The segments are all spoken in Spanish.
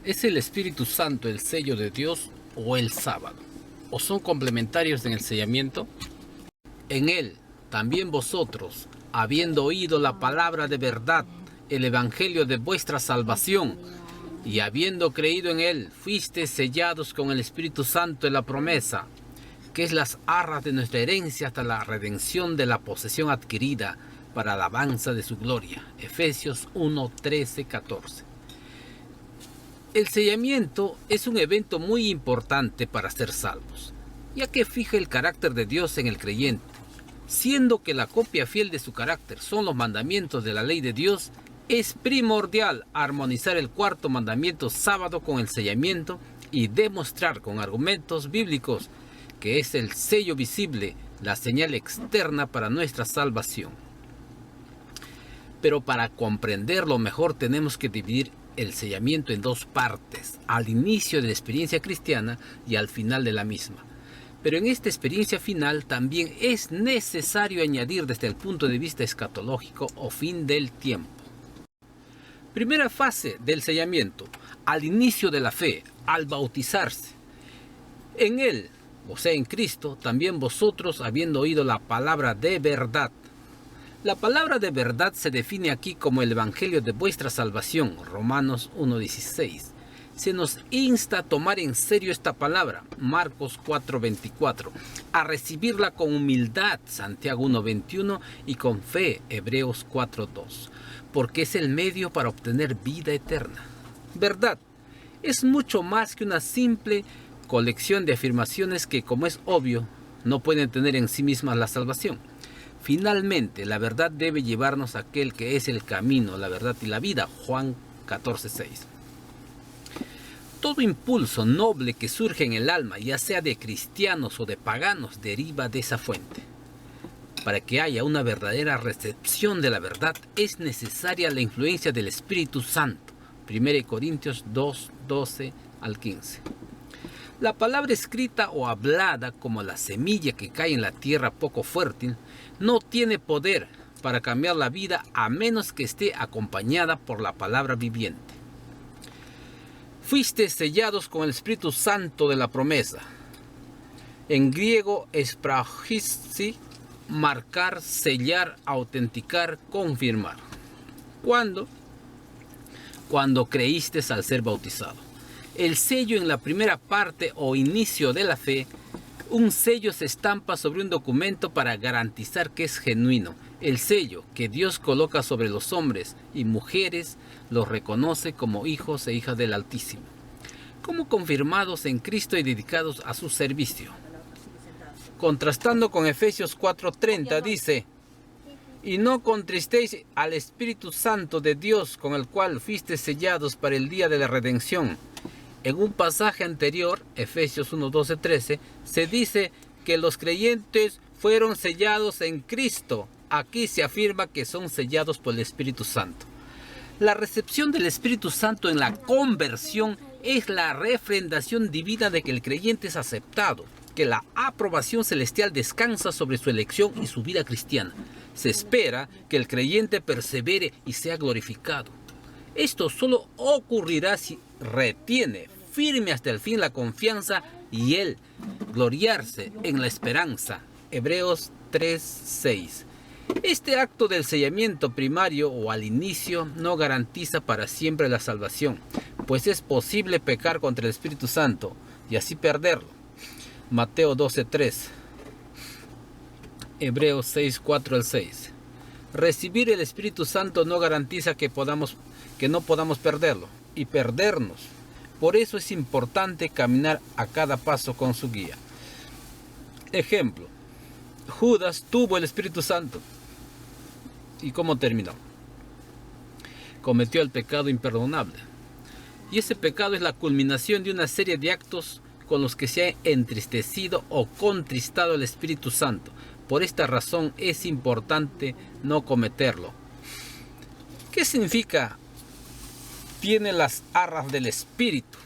¿Es el Espíritu Santo el sello de Dios o el sábado? ¿O son complementarios en el sellamiento? En él, también vosotros, habiendo oído la palabra de verdad, el evangelio de vuestra salvación, y habiendo creído en él, fuisteis sellados con el Espíritu Santo de la promesa, que es las arras de nuestra herencia hasta la redención de la posesión adquirida para alabanza de su gloria. Efesios 1, 13, 14. El sellamiento es un evento muy importante para ser salvos, ya que fija el carácter de Dios en el creyente. Siendo que la copia fiel de su carácter son los mandamientos de la ley de Dios, es primordial armonizar el cuarto mandamiento sábado con el sellamiento y demostrar con argumentos bíblicos que es el sello visible, la señal externa para nuestra salvación. Pero para comprenderlo mejor tenemos que dividir el sellamiento en dos partes, al inicio de la experiencia cristiana y al final de la misma. Pero en esta experiencia final también es necesario añadir desde el punto de vista escatológico o fin del tiempo. Primera fase del sellamiento, al inicio de la fe, al bautizarse. En él, o sea en Cristo, también vosotros habiendo oído la palabra de verdad. La palabra de verdad se define aquí como el evangelio de vuestra salvación, Romanos 1:16. Se nos insta a tomar en serio esta palabra, Marcos 4:24, a recibirla con humildad, Santiago 1:21, y con fe, Hebreos 4:2, porque es el medio para obtener vida eterna. Verdad es mucho más que una simple colección de afirmaciones que, como es obvio, no pueden tener en sí mismas la salvación. Finalmente, la verdad debe llevarnos a aquel que es el camino, la verdad y la vida, Juan 14:6. Todo impulso noble que surge en el alma, ya sea de cristianos o de paganos, deriva de esa fuente. Para que haya una verdadera recepción de la verdad, es necesaria la influencia del Espíritu Santo. 1 Corintios 2, 12 al 15. La palabra escrita o hablada, como la semilla que cae en la tierra poco fértil, no tiene poder para cambiar la vida a menos que esté acompañada por la palabra viviente. Fuiste sellados con el Espíritu Santo de la promesa. En griego, espragisi, marcar, sellar, autenticar, confirmar. ¿Cuándo? Cuando creíste al ser bautizado. El sello en la primera parte o inicio de la fe, un sello se estampa sobre un documento para garantizar que es genuino. El sello que Dios coloca sobre los hombres y mujeres los reconoce como hijos e hijas del Altísimo, como confirmados en Cristo y dedicados a su servicio. Contrastando con Efesios 4:30 dice: y no contristéis al Espíritu Santo de Dios, con el cual fuisteis sellados para el día de la redención. En un pasaje anterior, Efesios 1, 12, 13, se dice que los creyentes fueron sellados en Cristo. Aquí se afirma que son sellados por el Espíritu Santo. La recepción del Espíritu Santo en la conversión es la refrendación divina de que el creyente es aceptado, que la aprobación celestial descansa sobre su elección y su vida cristiana. Se espera que el creyente persevere y sea glorificado. Esto solo ocurrirá si retiene firme hasta el fin la confianza y el gloriarse en la esperanza. Hebreos 3:6. Este acto del sellamiento primario o al inicio no garantiza para siempre la salvación, pues es posible pecar contra el Espíritu Santo y así perderlo. Mateo 12:3. Hebreos 6:4 al 6. Recibir el Espíritu Santo no garantiza que no podamos perderlo y perdernos. Por eso es importante caminar a cada paso con su guía. Ejemplo: Judas tuvo el Espíritu Santo. ¿Y cómo terminó? Cometió el pecado imperdonable. Y ese pecado es la culminación de una serie de actos con los que se ha entristecido o contristado el Espíritu Santo. Por esta razón es importante no cometerlo. ¿Qué significa? Tiene las arras del Espíritu.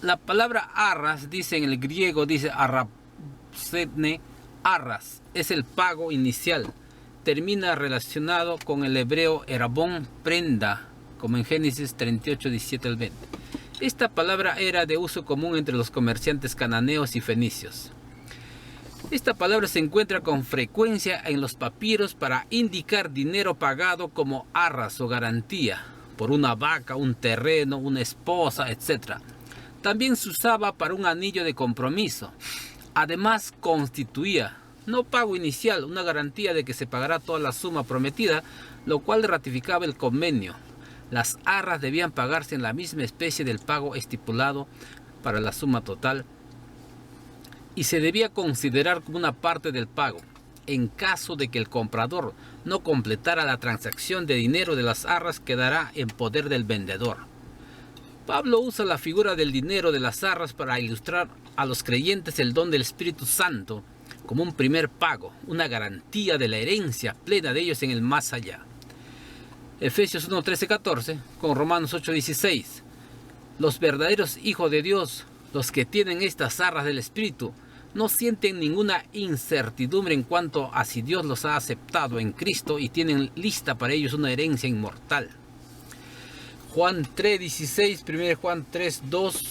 La palabra arras, dice en el griego, dice arrapsene, arras, es el pago inicial. Termina relacionado con el hebreo erabón, prenda, como en Génesis 38, 17 al 20. Esta palabra era de uso común entre los comerciantes cananeos y fenicios. Esta palabra se encuentra con frecuencia en los papiros para indicar dinero pagado como arras o garantía por una vaca, un terreno, una esposa, etc. También se usaba para un anillo de compromiso. Además, constituía, no pago inicial, una garantía de que se pagará toda la suma prometida, lo cual ratificaba el convenio. Las arras debían pagarse en la misma especie del pago estipulado para la suma total y se debía considerar como una parte del pago. En caso de que el comprador no completara la transacción de dinero de las arras, quedará en poder del vendedor. Pablo usa la figura del dinero de las arras para ilustrar a los creyentes el don del Espíritu Santo como un primer pago, una garantía de la herencia plena de ellos en el más allá. Efesios 1, 13, 14, con Romanos 8, 16. Los verdaderos hijos de Dios, los que tienen estas arras del Espíritu, no sienten ninguna incertidumbre en cuanto a si Dios los ha aceptado en Cristo y tienen lista para ellos una herencia inmortal. Juan 3, 16, 1 Juan 3, 2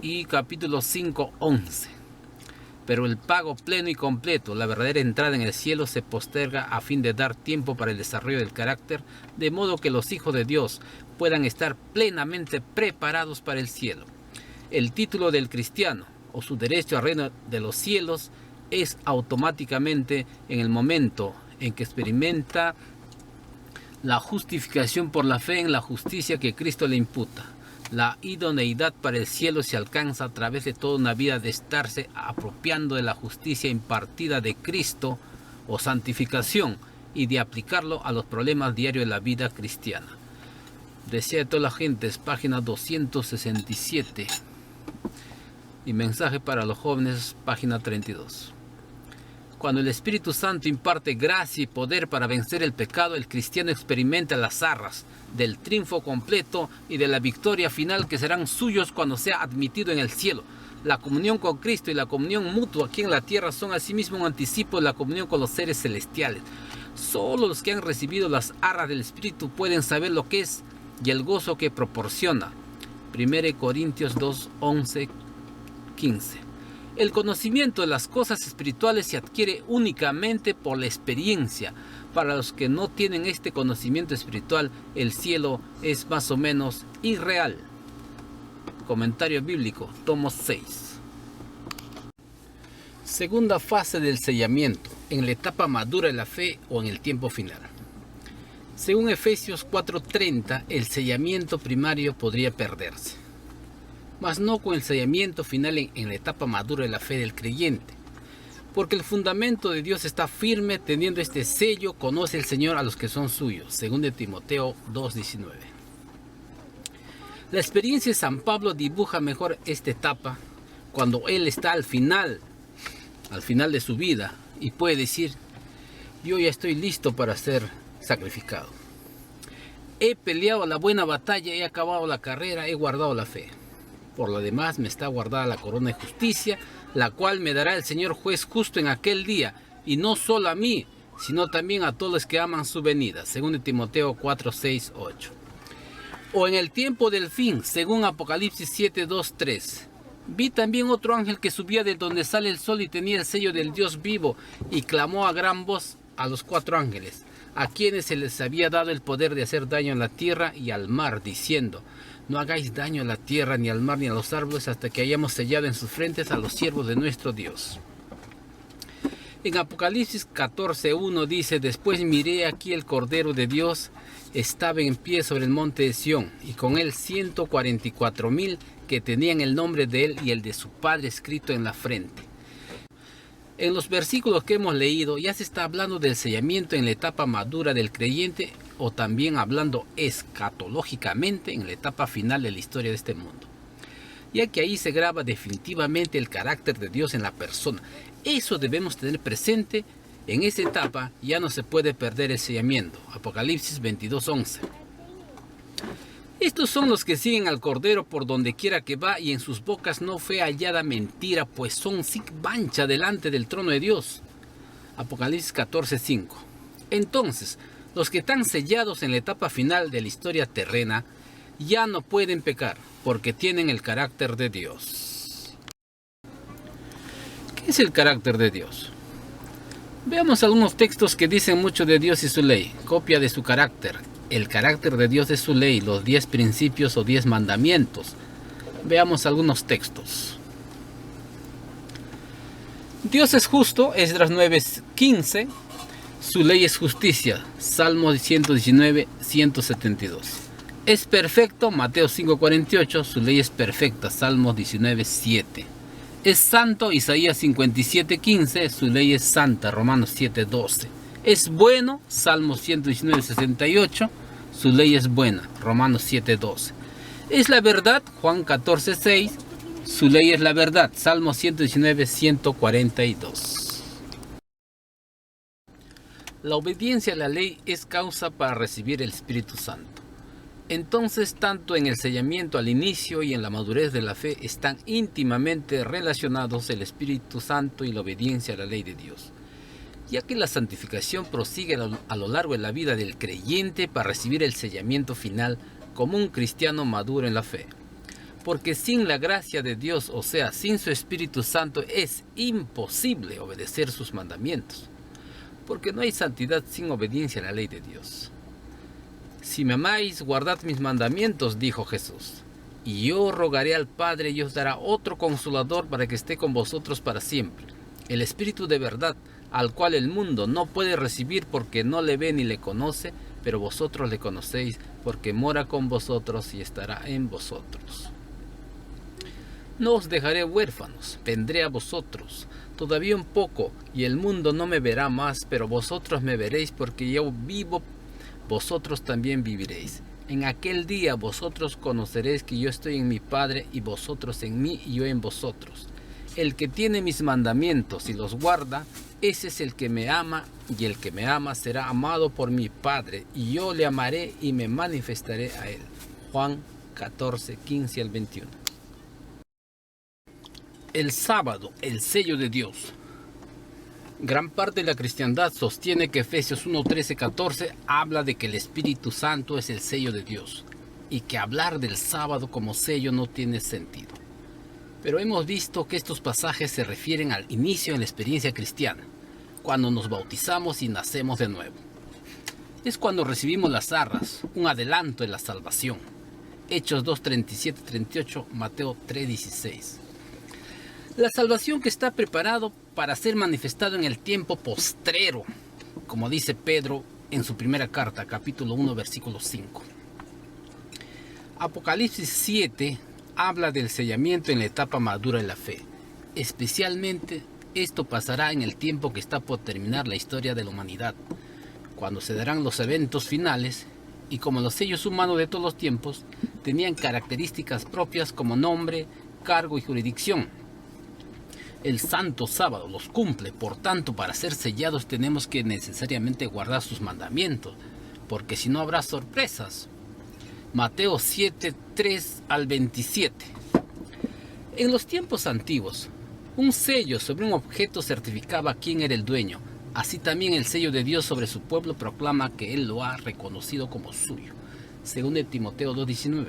y capítulo 5, 11. Pero el pago pleno y completo, la verdadera entrada en el cielo, se posterga a fin de dar tiempo para el desarrollo del carácter, de modo que los hijos de Dios puedan estar plenamente preparados para el cielo. El título del cristiano, o su derecho al reino de los cielos, es automáticamente en el momento en que experimenta la justificación por la fe en la justicia que Cristo le imputa. La idoneidad para el cielo se alcanza a través de toda una vida de estarse apropiando de la justicia impartida de Cristo o santificación y de aplicarlo a los problemas diarios de la vida cristiana. Desea de todas las gentes, página 267. Y mensaje para los jóvenes, página 32. Cuando el Espíritu Santo imparte gracia y poder para vencer el pecado, el cristiano experimenta las arras del triunfo completo y de la victoria final que serán suyos cuando sea admitido en el cielo. La comunión con Cristo y la comunión mutua aquí en la tierra son asimismo un anticipo de la comunión con los seres celestiales. Solo los que han recibido las arras del Espíritu pueden saber lo que es y el gozo que proporciona. 1 Corintios 2, 11, 15. El conocimiento de las cosas espirituales se adquiere únicamente por la experiencia. Para los que no tienen este conocimiento espiritual, el cielo es más o menos irreal. Comentario bíblico, tomo 6. Segunda fase del sellamiento, en la etapa madura de la fe o en el tiempo final. Según Efesios 4:30, el sellamiento primario podría perderse, mas no con el sellamiento final en la etapa madura de la fe del creyente, porque el fundamento de Dios está firme. Teniendo este sello, conoce el Señor a los que son suyos. Según de Timoteo 2:19. La experiencia de San Pablo dibuja mejor esta etapa cuando él está al final de su vida y puede decir: yo ya estoy listo para ser sacrificado. He peleado la buena batalla, he acabado la carrera, he guardado la fe. Por lo demás me está guardada la corona de justicia, la cual me dará el Señor juez justo en aquel día, y no solo a mí, sino también a todos los que aman su venida. Según de Timoteo 4, 6, 8. O en el tiempo del fin, según Apocalipsis 7, 2, 3. Vi también otro ángel que subía de donde sale el sol y tenía el sello del Dios vivo, y clamó a gran voz a los 4 ángeles, a quienes se les había dado el poder de hacer daño a la tierra y al mar, diciendo: no hagáis daño a la tierra, ni al mar, ni a los árboles, hasta que hayamos sellado en sus frentes a los siervos de nuestro Dios. En Apocalipsis 14:1 dice: después miré aquí el Cordero de Dios, estaba en pie sobre el monte de Sión, y con él 144,000 que tenían el nombre de él y el de su Padre escrito en la frente. En los versículos que hemos leído ya se está hablando del sellamiento en la etapa madura del creyente, o también hablando escatológicamente en la etapa final de la historia de este mundo, ya que ahí se graba definitivamente el carácter de Dios en la persona. Eso debemos tener presente. En esa etapa ya no se puede perder el sellamiento. Apocalipsis 22:11. Estos son los que siguen al Cordero por donde quiera que va, y en sus bocas no fue hallada mentira, pues son sin mancha delante del trono de Dios. Apocalipsis 14:5. Entonces, los que están sellados en la etapa final de la historia terrena ya no pueden pecar porque tienen el carácter de Dios. ¿Qué es el carácter de Dios? Veamos algunos textos que dicen mucho de Dios y su ley, copia de su carácter. El carácter de Dios es su ley, los 10 principios o 10 mandamientos. Veamos algunos textos. Dios es justo, Esdras 9:15. Su ley es justicia, Salmos 119, 172. Es perfecto, Mateo 5:48. Su ley es perfecta, Salmos 19:7. Es santo, Isaías 57:15. Su ley es santa, Romanos 7:12. Es bueno, Salmos 119:68. Su ley es buena, Romanos 7:12. Es la verdad, Juan 14:6. Su ley es la verdad, Salmos 119:142. La obediencia a la ley es causa para recibir el Espíritu Santo. Entonces, tanto en el sellamiento al inicio y en la madurez de la fe están íntimamente relacionados el Espíritu Santo y la obediencia a la ley de Dios, ya que la santificación prosigue a lo largo de la vida del creyente para recibir el sellamiento final como un cristiano maduro en la fe. Porque sin la gracia de Dios, o sea, sin su Espíritu Santo, es imposible obedecer sus mandamientos. Porque no hay santidad sin obediencia a la ley de Dios. Si me amáis, guardad mis mandamientos, dijo Jesús. Y yo rogaré al Padre y os dará otro consolador para que esté con vosotros para siempre. El Espíritu de verdad, al cual el mundo no puede recibir porque no le ve ni le conoce, pero vosotros le conocéis porque mora con vosotros y estará en vosotros. No os dejaré huérfanos, vendré a vosotros. Todavía un poco, y el mundo no me verá más, pero vosotros me veréis, porque yo vivo, vosotros también viviréis. En aquel día vosotros conoceréis que yo estoy en mi Padre, y vosotros en mí, y yo en vosotros. El que tiene mis mandamientos y los guarda, ese es el que me ama, y el que me ama será amado por mi Padre, y yo le amaré y me manifestaré a él. Juan 14, 15 al 21. El sábado, el sello de Dios. Gran parte de la cristiandad sostiene que Efesios 1, 13, 14 habla de que el Espíritu Santo es el sello de Dios y que hablar del sábado como sello no tiene sentido. Pero hemos visto que estos pasajes se refieren al inicio de la experiencia cristiana, cuando nos bautizamos y nacemos de nuevo. Es cuando recibimos las arras, un adelanto de la salvación. Hechos 2, 37, 38, Mateo 3, 16. La salvación que está preparado para ser manifestado en el tiempo postrero, como dice Pedro en su primera carta, capítulo 1, versículo 5. Apocalipsis 7 habla del sellamiento en la etapa madura de la fe. Especialmente esto pasará en el tiempo que está por terminar la historia de la humanidad, cuando se darán los eventos finales, y como los sellos humanos de todos los tiempos tenían características propias como nombre, cargo y jurisdicción. El santo sábado los cumple, por tanto, para ser sellados tenemos que necesariamente guardar sus mandamientos, porque si no habrá sorpresas. Mateo 7, 3 al 27. En los tiempos antiguos, un sello sobre un objeto certificaba quién era el dueño. Así también el sello de Dios sobre su pueblo proclama que Él lo ha reconocido como suyo. Según Timoteo 2:19.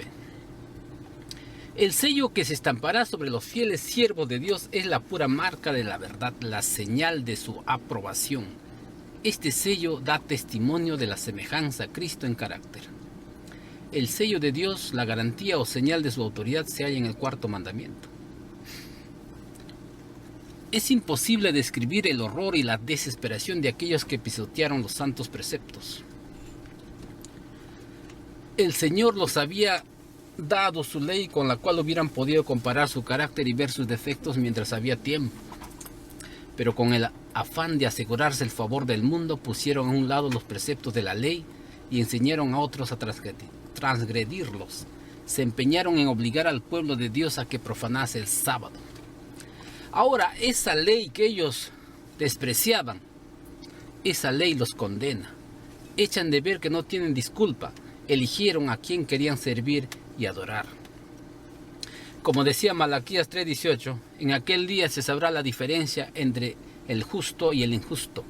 El sello que se estampará sobre los fieles siervos de Dios es la pura marca de la verdad, la señal de su aprobación. Este sello da testimonio de la semejanza a Cristo en carácter. El sello de Dios, la garantía o señal de su autoridad, se halla en el cuarto mandamiento. Es imposible describir el horror y la desesperación de aquellos que pisotearon los santos preceptos. El Señor los había dado su ley con la cual hubieran podido comparar su carácter y ver sus defectos mientras había tiempo. Pero con el afán de asegurarse el favor del mundo, pusieron a un lado los preceptos de la ley y enseñaron a otros a transgredirlos. Se empeñaron en obligar al pueblo de Dios a que profanase el sábado. Ahora, esa ley que ellos despreciaban, esa ley los condena. Echan de ver que no tienen disculpa. Eligieron a quien querían servir y adorar. Como decía Malaquías 3:18, en aquel día se sabrá la diferencia entre el justo y el injusto,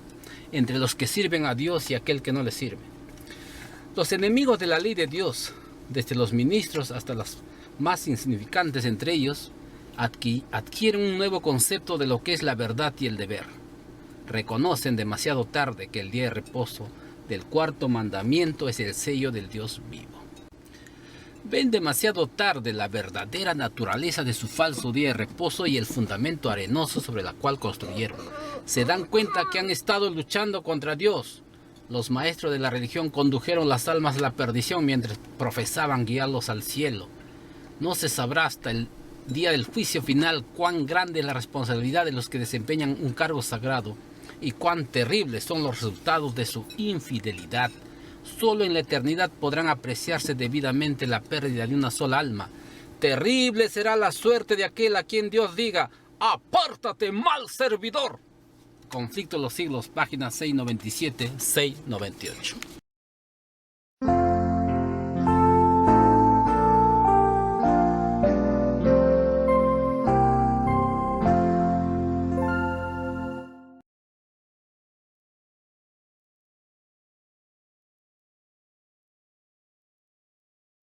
entre los que sirven a Dios y aquel que no le sirve. Los enemigos de la ley de Dios desde los ministros hasta los más insignificantes entre ellos, adquieren un nuevo concepto de lo que es la verdad y el deber. Reconocen demasiado tarde que el día de reposo del cuarto mandamiento es el sello del Dios vivo. Ven demasiado tarde la verdadera naturaleza de su falso día de reposo y el fundamento arenoso sobre el cual construyeron. Se dan cuenta que han estado luchando contra Dios. Los maestros de la religión condujeron las almas a la perdición mientras profesaban guiarlos al cielo. No se sabrá hasta el día del juicio final cuán grande es la responsabilidad de los que desempeñan un cargo sagrado y cuán terribles son los resultados de su infidelidad. Solo en la eternidad podrán apreciarse debidamente la pérdida de una sola alma. Terrible será la suerte de aquel a quien Dios diga: ¡apártate, mal servidor! Conflicto de los siglos, páginas 697-698.